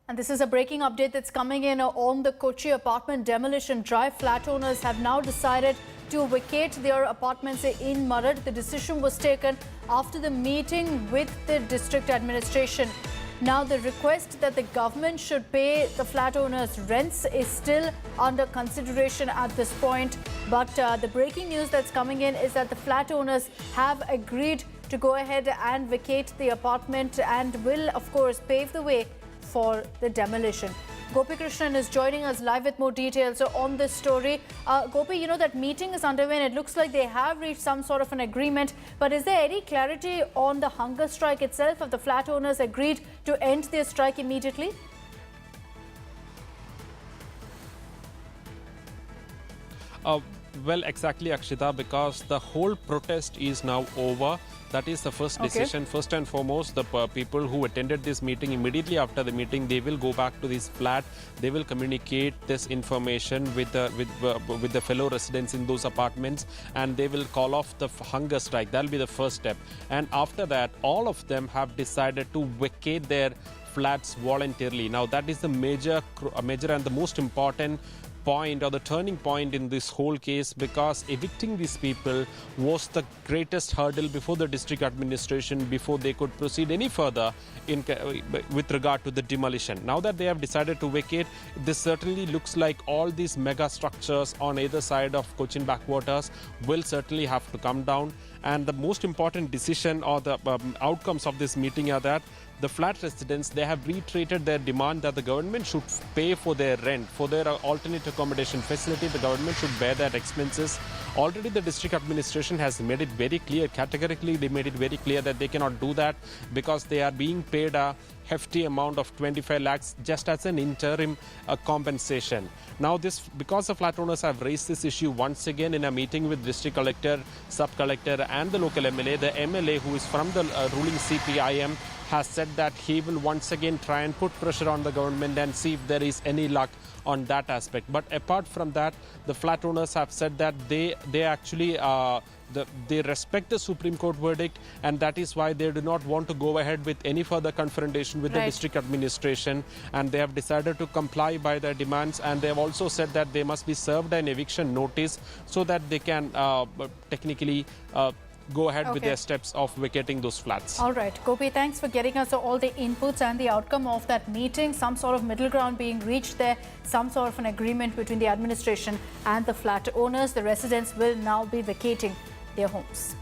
And this is a breaking update that's coming in on the Kochi apartment demolition drive. Flat owners have now decided to vacate their apartments in Maradu. The decision was taken after the meeting with the district administration. Now, the request that the government should pay the flat owners' rents is still under consideration at this point. But the breaking news that's coming in is that the flat owners have agreed to go ahead and vacate the apartment and will, of course, pave the way for the demolition. Gopi Krishnan is joining us live with more details on this story. Gopi, you know that meeting is underway and it looks like they have reached some sort of an agreement. But is there any clarity on the hunger strike itself? Have the flat owners agreed to end their strike immediately? Well, exactly, Akshita, because the whole protest is now over. That is the first decision. First and foremost, the people who attended this meeting, immediately after the meeting, they will go back to this flat. They will communicate this information with the fellow residents in those apartments, and they will call off the hunger strike. That will be the first step. And after that, all of them have decided to vacate their flats voluntarily. Now, that is the major and the most important point, or the turning point in this whole case, because evicting these people was the greatest hurdle before the district administration, before they could proceed any further with regard to the demolition. Now that they have decided to vacate, this certainly looks like all these mega structures on either side of Cochin backwaters will certainly have to come down. And the most important decision, or the outcomes of this meeting, are that the flat residents, they have reiterated their demand that the government should pay for their rent, for their alternate accommodation facility. The government should bear that expenses. Already the district administration has made it very clear, categorically they made it very clear that they cannot do that because they are being paid a hefty amount of 25 lakhs just as an interim compensation. Now this, because the flat owners have raised this issue once again in a meeting with district collector, sub-collector and the local MLA, the MLA who is from the ruling CPIM has said that he will once again try and put pressure on the government and see if there is any luck on that aspect. But apart from that, the flat owners have said that they actually they respect the Supreme Court verdict, and that is why they do not want to go ahead with any further confrontation with the district administration, and they have decided to comply by their demands. And they have also said that they must be served an eviction notice so that they can technically go ahead with their steps of vacating those flats. All right, Gopi, thanks for getting us all the inputs and the outcome of that meeting. Some sort of middle ground being reached there, some sort of an agreement between the administration and the flat owners. The residents will now be vacating their homes.